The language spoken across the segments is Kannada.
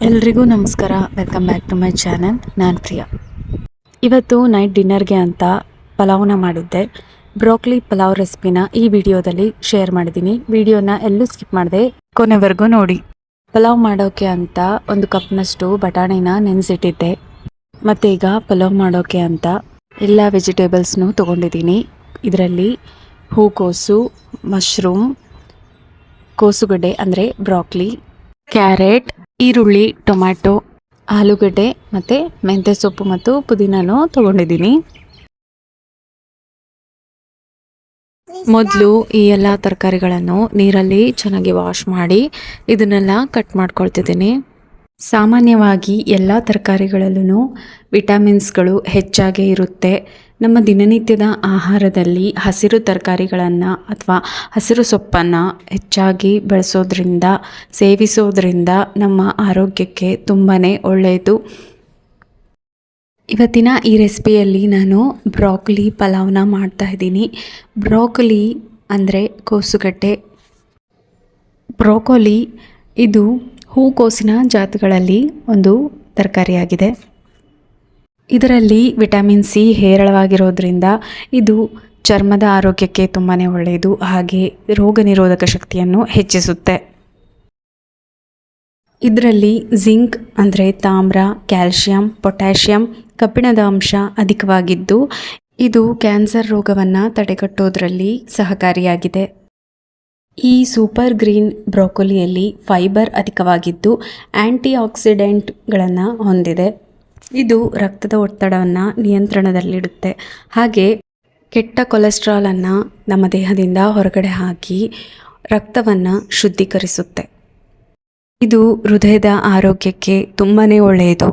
ಎಲ್ರಿಗೂ ನಮಸ್ಕಾರ. Welcome back to my channel. ನಾನು ಪ್ರಿಯಾ. ಇವತ್ತು ನೈಟ್ ಡಿನ್ನರ್ಗೆ ಅಂತ ಪಲಾವ್ನ ಮಾಡಿದ್ದೆ. ಬ್ರೋಕ್ಲಿ ಪಲಾವ್ ರೆಸಿಪಿನ ಈ ವಿಡಿಯೋದಲ್ಲಿ ಶೇರ್ ಮಾಡಿದ್ದೀನಿ. ವಿಡಿಯೋನ ಎಲ್ಲೂ ಸ್ಕಿಪ್ ಮಾಡದೆ ಕೊನೆವರೆಗೂ ನೋಡಿ. ಪಲಾವ್ ಮಾಡೋಕೆ ಅಂತ 1 ಕಪ್ನಷ್ಟು ಬಟಾಣಿನ ನೆನೆಸಿಟ್ಟಿದ್ದೆ. ಮತ್ತು ಈಗ ಪಲಾವ್ ಮಾಡೋಕೆ ಅಂತ ಎಲ್ಲ ವೆಜಿಟೇಬಲ್ಸ್ನು ತೊಗೊಂಡಿದ್ದೀನಿ. ಇದರಲ್ಲಿ ಹೂಕೋಸು, ಮಶ್ರೂಮ್, ಕೋಸುಗಡ್ಡೆ ಅಂದರೆ ಬ್ರೋಕ್ಲಿ, ಕ್ಯಾರೆಟ್, ಈರುಳ್ಳಿ, ಟೊಮ್ಯಾಟೊ, ಆಲೂಗಡ್ಡೆ ಮತ್ತು ಮೆಂತ್ಯ ಸೊಪ್ಪು ಮತ್ತು ಪುದೀನನೂ ತೊಗೊಂಡಿದ್ದೀನಿ. ಮೊದಲು ಈ ಎಲ್ಲ ತರಕಾರಿಗಳನ್ನು ನೀರಲ್ಲಿ ಚೆನ್ನಾಗಿ ವಾಶ್ ಮಾಡಿ ಇದನ್ನೆಲ್ಲ ಕಟ್ ಮಾಡ್ಕೊಳ್ತಿದ್ದೀನಿ. ಸಾಮಾನ್ಯವಾಗಿ ಎಲ್ಲ ತರಕಾರಿಗಳಲ್ಲೂ ವಿಟಮಿನ್ಸ್ಗಳು ಹೆಚ್ಚಾಗೇ ಇರುತ್ತೆ. ನಮ್ಮ ದಿನನಿತ್ಯದ ಆಹಾರದಲ್ಲಿ ಹಸಿರು ತರಕಾರಿಗಳನ್ನು ಅಥವಾ ಹಸಿರು ಸೊಪ್ಪನ್ನು ಹೆಚ್ಚಾಗಿ ಸೇವಿಸೋದ್ರಿಂದ ನಮ್ಮ ಆರೋಗ್ಯಕ್ಕೆ ತುಂಬಾ ಒಳ್ಳೆಯದು. ಇವತ್ತಿನ ಈ ರೆಸಿಪಿಯಲ್ಲಿ ನಾನು ಬ್ರೋಕೊಲಿ ಪಲಾವ್ನ ಮಾಡ್ತಾಯಿದ್ದೀನಿ. ಬ್ರೋಕೊಲಿ ಅಂದರೆ ಕೋಸುಗಡ್ಡೆ. ಬ್ರೋಕೊಲಿ ಇದು ಹೂಕೋಸಿನ ಜಾತಿಗಳಲ್ಲಿ ಒಂದು ತರಕಾರಿಯಾಗಿದೆ. ಇದರಲ್ಲಿ ವಿಟಮಿನ್ ಸಿ ಹೇರಳವಾಗಿರೋದ್ರಿಂದ ಇದು ಚರ್ಮದ ಆರೋಗ್ಯಕ್ಕೆ ತುಂಬಾ ಒಳ್ಳೆಯದು, ಹಾಗೆ ರೋಗ ನಿರೋಧಕ ಶಕ್ತಿಯನ್ನು ಹೆಚ್ಚಿಸುತ್ತೆ. ಇದರಲ್ಲಿ ಜಿಂಕ್ ಅಂದರೆ ತಾಮ್ರ, ಕ್ಯಾಲ್ಶಿಯಂ, ಪೊಟ್ಯಾಷಿಯಂ, ಕಬ್ಬಿಣದ ಅಂಶ ಅಧಿಕವಾಗಿದ್ದು ಇದು ಕ್ಯಾನ್ಸರ್ ರೋಗವನ್ನು ತಡೆಗಟ್ಟೋದ್ರಲ್ಲಿ ಸಹಕಾರಿಯಾಗಿದೆ. ಈ ಸೂಪರ್ ಗ್ರೀನ್ ಬ್ರೋಕೊಲಿಯಲ್ಲಿ ಫೈಬರ್ ಅಧಿಕವಾಗಿದ್ದು ಆ್ಯಂಟಿ ಆಕ್ಸಿಡೆಂಟ್ಗಳನ್ನು ಹೊಂದಿದೆ. ಇದು ರಕ್ತದ ಒತ್ತಡವನ್ನು ನಿಯಂತ್ರಣದಲ್ಲಿಡುತ್ತೆ, ಹಾಗೆ ಕೆಟ್ಟ ಕೊಲೆಸ್ಟ್ರಾಲನ್ನು ನಮ್ಮ ದೇಹದಿಂದ ಹೊರಗಡೆ ಹಾಕಿ ರಕ್ತವನ್ನು ಶುದ್ಧೀಕರಿಸುತ್ತೆ. ಇದು ಹೃದಯದ ಆರೋಗ್ಯಕ್ಕೆ ತುಂಬಾ ಒಳ್ಳೆಯದು.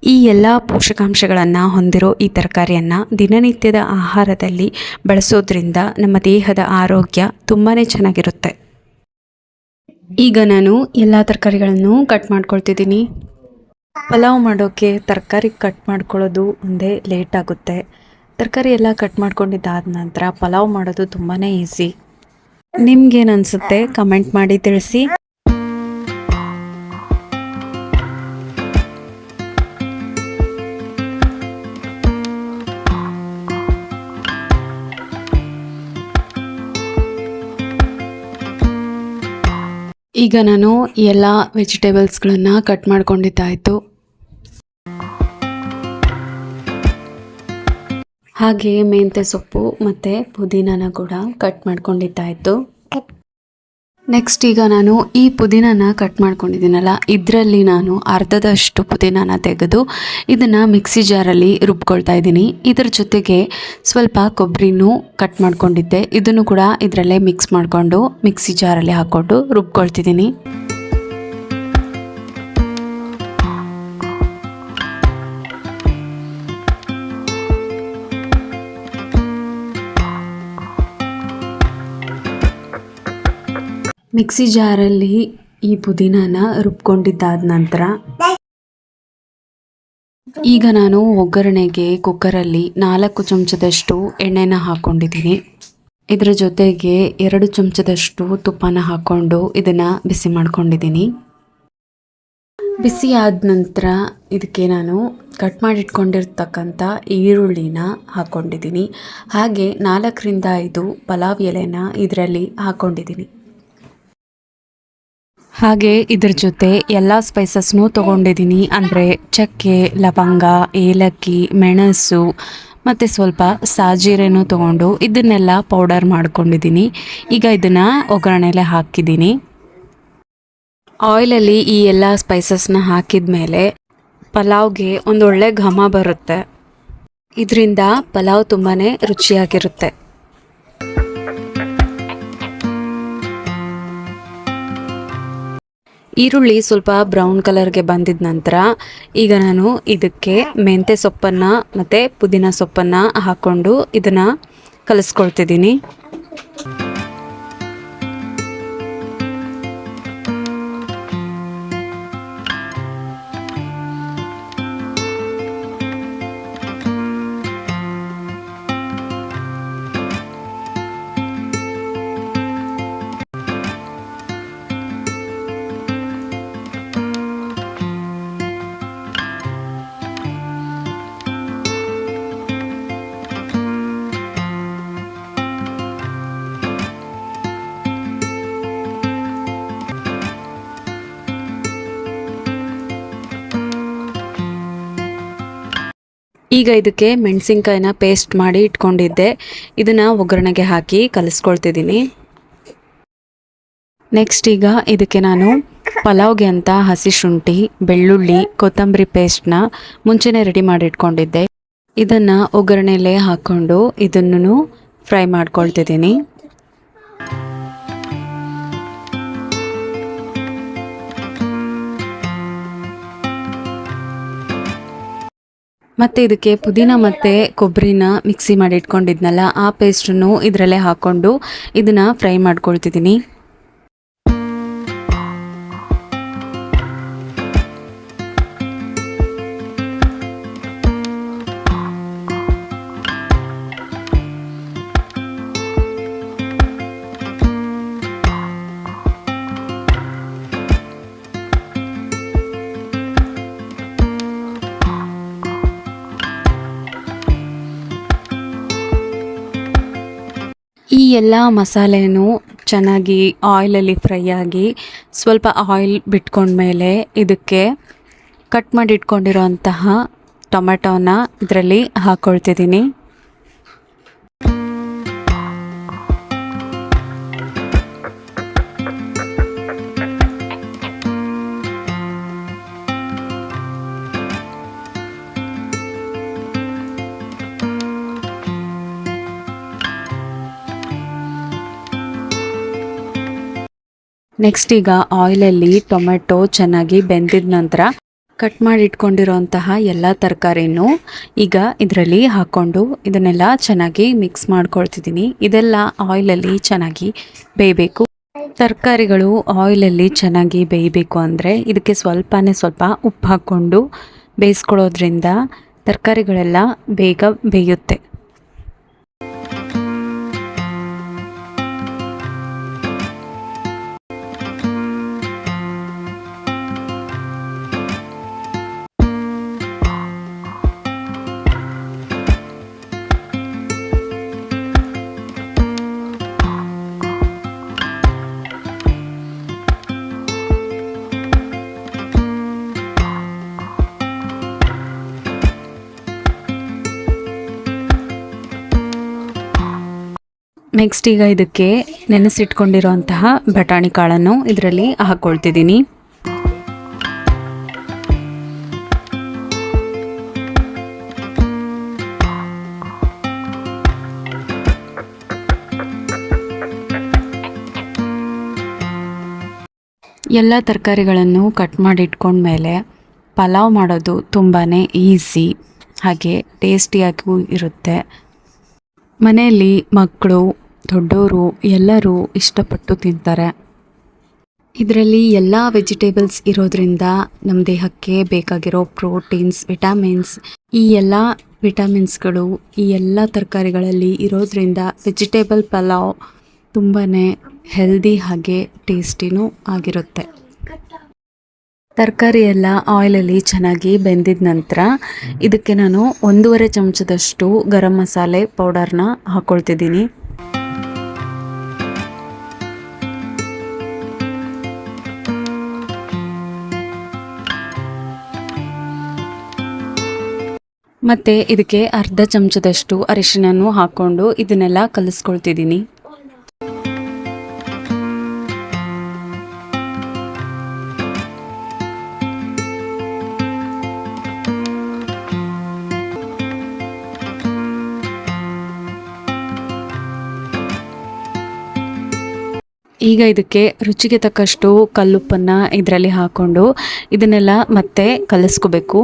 ಈ ಎಲ್ಲ ಪೋಷಕಾಂಶಗಳನ್ನು ಹೊಂದಿರೋ ಈ ತರಕಾರಿಯನ್ನು ದಿನನಿತ್ಯದ ಆಹಾರದಲ್ಲಿ ಬಳಸೋದ್ರಿಂದ ನಮ್ಮ ದೇಹದ ಆರೋಗ್ಯ ತುಂಬಾ ಚೆನ್ನಾಗಿರುತ್ತೆ. ಈಗ ನಾನು ಎಲ್ಲ ತರಕಾರಿಗಳನ್ನು ಕಟ್ ಮಾಡ್ಕೊಳ್ತಿದ್ದೀನಿ. ಪಲಾವ್ ಮಾಡೋಕ್ಕೆ ತರಕಾರಿ ಕಟ್ ಮಾಡ್ಕೊಳ್ಳೋದು ಒಂದೇ ಲೇಟ್ ಆಗುತ್ತೆ. ತರಕಾರಿ ಎಲ್ಲ ಕಟ್ ಮಾಡ್ಕೊಂಡಿದ್ದಾದ ನಂತರ ಪಲಾವ್ ಮಾಡೋದು ತುಂಬಾ ಈಸಿ. ನಿಮ್ಗೇನು ಅನಿಸುತ್ತೆ ಕಮೆಂಟ್ ಮಾಡಿ ತಿಳಿಸಿ. ಈಗ ನಾನು ಎಲ್ಲ ವೆಜಿಟೇಬಲ್ಸ್ಗಳನ್ನು ಕಟ್ ಮಾಡ್ಕೊಂಡಿದ್ದಾಯಿತು. ಹಾಗೆ ಮೆಂತ್ಯ ಸೊಪ್ಪು ಮತ್ತು ಪುದೀನನ ಕೂಡ ಕಟ್ ಮಾಡ್ಕೊಂಡಿದ್ದಾಯಿತು. ನೆಕ್ಸ್ಟ್ ಈಗ ನಾನು ಈ ಪುದೀನನ ಕಟ್ ಮಾಡ್ಕೊಂಡಿದ್ದೀನಲ್ಲ, ಇದರಲ್ಲಿ ನಾನು ಅರ್ಧದಷ್ಟು ಪುದೀನನ ತೆಗೆದು ಇದನ್ನು ಮಿಕ್ಸಿ ಜಾರಲ್ಲಿ ರುಬ್ಕೊಳ್ತಾ ಇದ್ದೀನಿ. ಇದರ ಜೊತೆಗೆ ಸ್ವಲ್ಪ ಕೊಬ್ಬರಿನೂ ಕಟ್ ಮಾಡ್ಕೊಂಡಿದ್ದೆ, ಇದನ್ನು ಕೂಡ ಇದರಲ್ಲೇ ಮಿಕ್ಸ್ ಮಾಡಿಕೊಂಡು ಮಿಕ್ಸಿ ಜಾರಲ್ಲಿ ಹಾಕ್ಕೊಂಡು ರುಬ್ಕೊಳ್ತಿದ್ದೀನಿ. ಮಿಕ್ಸಿ ಜಾರಲ್ಲಿ ಈ ಪುದೀನನ ರುಬ್ಕೊಂಡಿದ್ದಾದ ನಂತರ ಈಗ ನಾನು ಒಗ್ಗರಣೆಗೆ ಕುಕ್ಕರಲ್ಲಿ 4 ಚಮಚದಷ್ಟು ಎಣ್ಣೆನ ಹಾಕ್ಕೊಂಡಿದ್ದೀನಿ. ಇದರ ಜೊತೆಗೆ 2 ಚಮಚದಷ್ಟು ತುಪ್ಪನ ಹಾಕ್ಕೊಂಡು ಇದನ್ನು ಬಿಸಿ ಮಾಡ್ಕೊಂಡಿದ್ದೀನಿ. ಬಿಸಿ ಆದ ನಂತರ ಇದಕ್ಕೆ ನಾನು ಕಟ್ ಮಾಡಿಟ್ಕೊಂಡಿರ್ತಕ್ಕಂಥ ಈರುಳ್ಳಿನ ಹಾಕ್ಕೊಂಡಿದ್ದೀನಿ. ಹಾಗೆ 4ರಿಂದ 5 ಪಲಾವ್ ಎಲೆನ ಇದರಲ್ಲಿ ಹಾಕ್ಕೊಂಡಿದ್ದೀನಿ. ಹಾಗೆ ಇದ್ರ ಜೊತೆ ಎಲ್ಲ ಸ್ಪೈಸಸ್ನೂ ತೊಗೊಂಡಿದ್ದೀನಿ, ಅಂದರೆ ಚಕ್ಕೆ, ಲವಂಗ, ಏಲಕ್ಕಿ, ಮೆಣಸು ಮತ್ತು ಸ್ವಲ್ಪ ಸಾಜೀರೆನೂ ತೊಗೊಂಡು ಇದನ್ನೆಲ್ಲ ಪೌಡರ್ ಮಾಡ್ಕೊಂಡಿದ್ದೀನಿ. ಈಗ ಇದನ್ನು ಒಗ್ಗರಣೆಲೆ ಹಾಕಿದ್ದೀನಿ. ಆಯಿಲಲ್ಲಿ ಈ ಎಲ್ಲ ಸ್ಪೈಸಸ್ನ ಹಾಕಿದ ಮೇಲೆ ಪಲಾವ್ಗೆ ಒಂದೊಳ್ಳೆ ಘಮ ಬರುತ್ತೆ. ಇದರಿಂದ ಪಲಾವ್ ತುಂಬಾ ರುಚಿಯಾಗಿರುತ್ತೆ. ಈರುಳ್ಳಿ ಸ್ವಲ್ಪ ಬ್ರೌನ್ ಕಲರ್ಗೆ ಬಂದಿದ ನಂತರ ಈಗ ನಾನು ಇದಕ್ಕೆ ಮೆಂತ್ಯ ಸೊಪ್ಪನ್ನು ಮತ್ತು ಪುದೀನ ಸೊಪ್ಪನ್ನು ಹಾಕ್ಕೊಂಡು ಇದನ್ನು ಕಲಿಸ್ಕೊಳ್ತಿದ್ದೀನಿ. ಈಗ ಇದಕ್ಕೆ ಮೆಣಸಿನ್ಕಾಯಿನ ಪೇಸ್ಟ್ ಮಾಡಿ ಇಟ್ಕೊಂಡಿದ್ದೆ, ಇದನ್ನು ಒಗ್ಗರಣೆಗೆ ಹಾಕಿ ಕಲಿಸ್ಕೊಳ್ತಿದ್ದೀನಿ. ನೆಕ್ಸ್ಟ್ ಈಗ ಇದಕ್ಕೆ ನಾನು ಪಲಾವ್ಗೆ ಅಂತ ಹಸಿ ಶುಂಠಿ, ಬೆಳ್ಳುಳ್ಳಿ, ಕೊತ್ತಂಬರಿ ಪೇಸ್ಟ್ನ ಮುಂಚೆನೇ ರೆಡಿ ಮಾಡಿ ಇಟ್ಕೊಂಡಿದ್ದೆ. ಇದನ್ನು ಒಗ್ಗರಣೆಯಲ್ಲೇ ಹಾಕ್ಕೊಂಡು ಇದನ್ನು ಫ್ರೈ ಮಾಡ್ಕೊಳ್ತಿದ್ದೀನಿ. ಮತ್ತು ಇದಕ್ಕೆ ಪುದೀನ ಮತ್ತು ಕೊಬ್ಬರಿನ ಮಿಕ್ಸಿ ಮಾಡಿ ಇಟ್ಕೊಂಡಿದ್ನಲ್ಲ, ಆ ಪೇಸ್ಟನ್ನು ಇದರಲ್ಲೇ ಹಾಕ್ಕೊಂಡು ಇದನ್ನು ಫ್ರೈ ಮಾಡ್ಕೊಳ್ತಿದ್ದೀನಿ. ಈ ಎಲ್ಲ ಮಸಾಲೆನೂ ಚೆನ್ನಾಗಿ ಆಯಿಲಲ್ಲಿ ಫ್ರೈ ಆಗಿ ಸ್ವಲ್ಪ ಆಯಿಲ್ ಬಿಟ್ಕೊಂಡ್ಮೇಲೆ ಇದಕ್ಕೆ ಕಟ್ ಮಾಡಿ ಇಟ್ಕೊಂಡಿರೋಂತಹ ಟೊಮೆಟೊನ ಇದರಲ್ಲಿ ಹಾಕ್ಕೊಳ್ತಿದ್ದೀನಿ. ನೆಕ್ಸ್ಟ್ ಈಗ ಆಯಿಲಲ್ಲಿ ಟೊಮೆಟೊ ಚೆನ್ನಾಗಿ ಬೆಂದಿದ ನಂತರ ಕಟ್ ಮಾಡಿ ಇಟ್ಕೊಂಡಿರೋಂತಹ ಎಲ್ಲ ತರಕಾರಿನೂ ಈಗ ಇದರಲ್ಲಿ ಹಾಕ್ಕೊಂಡು ಇದನ್ನೆಲ್ಲ ಚೆನ್ನಾಗಿ ಮಿಕ್ಸ್ ಮಾಡ್ಕೊಳ್ತಿದ್ದೀನಿ. ಇದೆಲ್ಲ ಆಯಿಲಲ್ಲಿ ಚೆನ್ನಾಗಿ ಬೇಯಬೇಕು. ತರಕಾರಿಗಳು ಆಯಿಲಲ್ಲಿ ಚೆನ್ನಾಗಿ ಬೇಯಬೇಕು ಅಂದರೆ ಇದಕ್ಕೆ ಸ್ವಲ್ಪ ಉಪ್ಪು ಹಾಕ್ಕೊಂಡು ಬೇಯಿಸ್ಕೊಳ್ಳೋದ್ರಿಂದ ತರಕಾರಿಗಳೆಲ್ಲ ಬೇಗ ಬೇಯುತ್ತೆ. ನೆಕ್ಸ್ಟ್ ಈಗ ಇದಕ್ಕೆ ನೆನೆಸಿಟ್ಕೊಂಡಿರೋಂತಹ ಬಟಾಣಿ ಕಾಳನ್ನು ಇದರಲ್ಲಿ ಹಾಕ್ಕೊಳ್ತಿದ್ದೀನಿ. ಎಲ್ಲ ತರಕಾರಿಗಳನ್ನು ಕಟ್ ಮಾಡಿ ಇಟ್ಕೊಂಡ್ಮೇಲೆ ಪಲಾವ್ ಮಾಡೋದು ತುಂಬಾ ಈಸಿ, ಹಾಗೆ ಟೇಸ್ಟಿಯಾಗೂ ಇರುತ್ತೆ. ಮನೆಯಲ್ಲಿ ಮಕ್ಕಳು, ದೊಡ್ಡವರು ಎಲ್ಲರೂ ಇಷ್ಟಪಟ್ಟು ತಿಂತಾರೆ. ಇದರಲ್ಲಿ ಎಲ್ಲ ವೆಜಿಟೇಬಲ್ಸ್ ಇರೋದ್ರಿಂದ ನಮ್ಮ ದೇಹಕ್ಕೆ ಬೇಕಾಗಿರೋ ಪ್ರೋಟೀನ್ಸ್, ವಿಟಮಿನ್ಸ್, ಈ ಎಲ್ಲ ವಿಟಮಿನ್ಸ್ಗಳು ಈ ಎಲ್ಲ ತರಕಾರಿಗಳಲ್ಲಿ ಇರೋದ್ರಿಂದ ವೆಜಿಟೇಬಲ್ ಪಲಾವ್ ತುಂಬಾ ಹೆಲ್ದಿ ಹಾಗೆ ಟೇಸ್ಟಿನೂ ಆಗಿರುತ್ತೆ. ತರಕಾರಿ ಎಲ್ಲ ಆಯಿಲಲ್ಲಿ ಚೆನ್ನಾಗಿ ಬೆಂದಿದ ನಂತರ ಇದಕ್ಕೆ ನಾನು 1.5 ಚಮಚದಷ್ಟು ಗರಂ ಮಸಾಲೆ ಪೌಡರ್ನ ಹಾಕ್ಕೊಳ್ತಿದ್ದೀನಿ. ಮತ್ತು ಇದಕ್ಕೆ 1/2 ಚಮಚದಷ್ಟು ಅರಿಶಿನನೂ ಹಾಕ್ಕೊಂಡು ಇದನ್ನೆಲ್ಲ ಕಲಿಸ್ಕೊಳ್ತಿದ್ದೀನಿ. ಈಗ ಇದಕ್ಕೆ ರುಚಿಗೆ ತಕ್ಕಷ್ಟು ಕಲ್ಲುಪ್ಪನ್ನು ಇದರಲ್ಲಿ ಹಾಕ್ಕೊಂಡು ಇದನ್ನೆಲ್ಲ ಮತ್ತೆ ಕಲಿಸ್ಕೋಬೇಕು.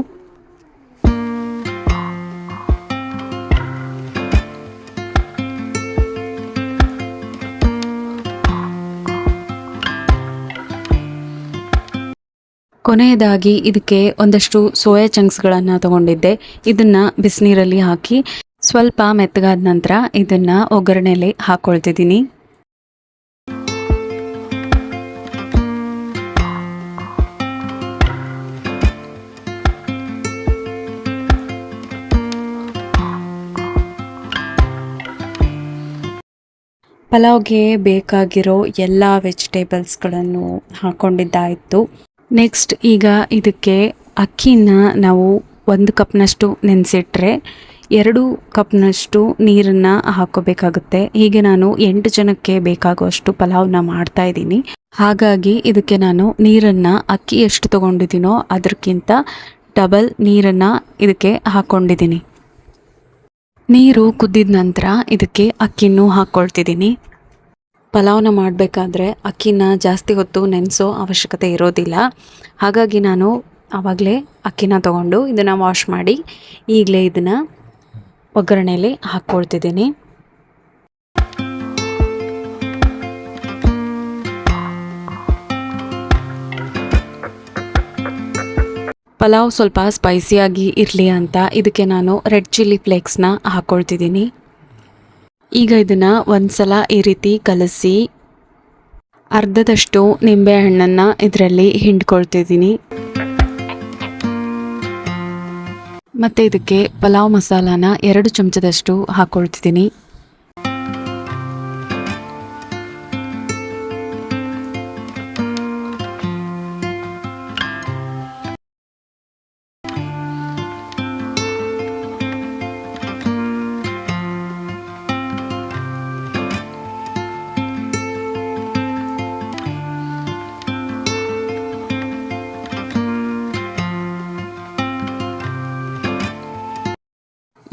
ಕೊನೆಯದಾಗಿ ಇದಕ್ಕೆ ಒಂದಷ್ಟು ಸೋಯಾ ಚಂಕ್ಸ್ಗಳನ್ನು ತಗೊಂಡಿದ್ದೆ. ಇದನ್ನು ಬಿಸಿನೀರಲ್ಲಿ ಹಾಕಿ ಸ್ವಲ್ಪ ಮೆತ್ತಗಾದ ನಂತರ ಇದನ್ನು ಒಗ್ಗರಣೆಯಲ್ಲಿ ಹಾಕ್ಕೊಳ್ತಿದ್ದೀನಿ. ಪಲಾವ್ಗೆ ಬೇಕಾಗಿರೋ ಎಲ್ಲ ವೆಜಿಟೇಬಲ್ಸ್ಗಳನ್ನು ಹಾಕ್ಕೊಂಡಿದ್ದಾಯಿತು. ನೆಕ್ಸ್ಟ್ ಈಗ ಇದಕ್ಕೆ ಅಕ್ಕಿನ ನಾವು 1 ಕಪ್ನಷ್ಟು ನೆನೆಸಿಟ್ರೆ 2 ಕಪ್ನಷ್ಟು ನೀರನ್ನು ಹಾಕೋಬೇಕಾಗುತ್ತೆ. ಹೀಗೆ ನಾನು 8 ಜನಕ್ಕೆ ಬೇಕಾಗುವಷ್ಟು ಪಲಾವ್ನ ಮಾಡ್ತಾಯಿದ್ದೀನಿ. ಹಾಗಾಗಿ ಇದಕ್ಕೆ ನಾನು ನೀರನ್ನು ಅಕ್ಕಿ ಎಷ್ಟು ತೊಗೊಂಡಿದ್ದೀನೋ ಅದಕ್ಕಿಂತ ಡಬಲ್ ನೀರನ್ನು ಇದಕ್ಕೆ ಹಾಕ್ಕೊಂಡಿದ್ದೀನಿ. ನೀರು ಕುದ್ದಿದ ನಂತರ ಇದಕ್ಕೆ ಅಕ್ಕಿನೂ ಹಾಕ್ಕೊಳ್ತಿದ್ದೀನಿ. ಪಲಾವ್ನ ಮಾಡಬೇಕಾದ್ರೆ ಅಕ್ಕಿನ ಜಾಸ್ತಿ ಹೊತ್ತು ನೆನೆಸೋ ಅವಶ್ಯಕತೆ ಇರೋದಿಲ್ಲ. ಹಾಗಾಗಿ ನಾನು ಆವಾಗಲೇ ಅಕ್ಕಿನ ತೊಗೊಂಡು ಇದನ್ನು ವಾಶ್ ಮಾಡಿ ಈಗಲೇ ಇದನ್ನು ಒಗ್ಗರಣೆಯಲ್ಲಿ ಹಾಕ್ಕೊಳ್ತಿದ್ದೀನಿ. ಪಲಾವ್ ಸ್ವಲ್ಪ ಸ್ಪೈಸಿಯಾಗಿ ಇರಲಿ ಅಂತ ಇದಕ್ಕೆ ನಾನು ರೆಡ್ ಚಿಲ್ಲಿ ಫ್ಲೇಕ್ಸ್ನ ಹಾಕ್ಕೊಳ್ತಿದ್ದೀನಿ. ಈಗ ಇದನ್ನು ಒಂದ್ಸಲ ಈ ರೀತಿ ಕಲಸಿ ಅರ್ಧದಷ್ಟು ನಿಂಬೆಹಣ್ಣನ್ನು ಇದರಲ್ಲಿ ಹಿಂಡ್ಕೊಳ್ತಿದ್ದೀನಿ. ಮತ್ತು ಇದಕ್ಕೆ ಪಲಾವ್ ಮಸಾಲಾನ 2 ಚಮಚದಷ್ಟು ಹಾಕ್ಕೊಳ್ತಿದ್ದೀನಿ.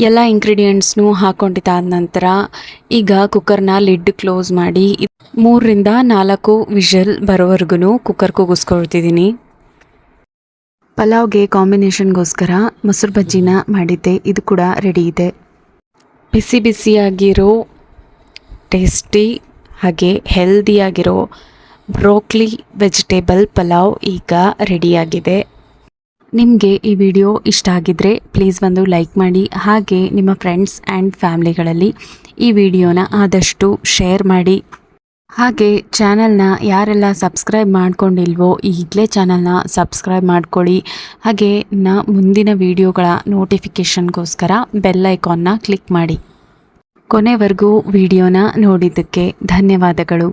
ಎಲ್ಲ ಇಂಗ್ರೀಡಿಯೆಂಟ್ಸ್ನೂ ಹಾಕ್ಕೊಂಡಿದ್ದಾದ ನಂತರ ಈಗ ಕುಕ್ಕರ್ನ ಲಿಡ್ ಕ್ಲೋಸ್ ಮಾಡಿ 3ರಿಂದ 4 ವಿಷಲ್ ಬರೋವರೆಗೂ ಕುಕ್ಕರ್ ಕೂಗಿಸ್ಕೊಳ್ತಿದ್ದೀನಿ. ಪಲಾವ್ಗೆ ಕಾಂಬಿನೇಷನ್ಗೋಸ್ಕರ ಮೊಸರು ಬಜ್ಜಿನ ಮಾಡಿದ್ದೆ, ಇದು ಕೂಡ ರೆಡಿ ಇದೆ. ಬಿಸಿ ಬಿಸಿಯಾಗಿರೋ ಟೇಸ್ಟಿ ಹಾಗೆ ಹೆಲ್ದಿಯಾಗಿರೋ ಬ್ರೋಕ್ಲಿ ವೆಜಿಟೇಬಲ್ ಪಲಾವ್ ಈಗ ರೆಡಿಯಾಗಿದೆ. ನಿಮಗೆ ಈ ವಿಡಿಯೋ ಇಷ್ಟ ಆಗಿದ್ದರೆ ಪ್ಲೀಸ್ ಒಂದು ಲೈಕ್ ಮಾಡಿ, ಹಾಗೆ ನಿಮ್ಮ ಫ್ರೆಂಡ್ಸ್ ಆ್ಯಂಡ್ ಫ್ಯಾಮ್ಲಿಗಳಲ್ಲಿ ಈ ವಿಡಿಯೋನ ಆದಷ್ಟು ಶೇರ್ ಮಾಡಿ. ಹಾಗೆ ಚಾನಲ್ನ ಯಾರೆಲ್ಲ ಸಬ್ಸ್ಕ್ರೈಬ್ ಮಾಡ್ಕೊಂಡಿಲ್ವೋ ಈಗಲೇ ಚಾನಲ್ನ ಸಬ್ಸ್ಕ್ರೈಬ್ ಮಾಡ್ಕೊಳ್ಳಿ. ಹಾಗೆ ಮುಂದಿನ ವಿಡಿಯೋಗಳ ನೋಟಿಫಿಕೇಷನ್ಗೋಸ್ಕರ ಬೆಲ್ ಐಕಾನ್ನ ಕ್ಲಿಕ್ ಮಾಡಿ. ಕೊನೆವರೆಗೂ ವಿಡಿಯೋನ ನೋಡಿದ್ದಕ್ಕೆ ಧನ್ಯವಾದಗಳು.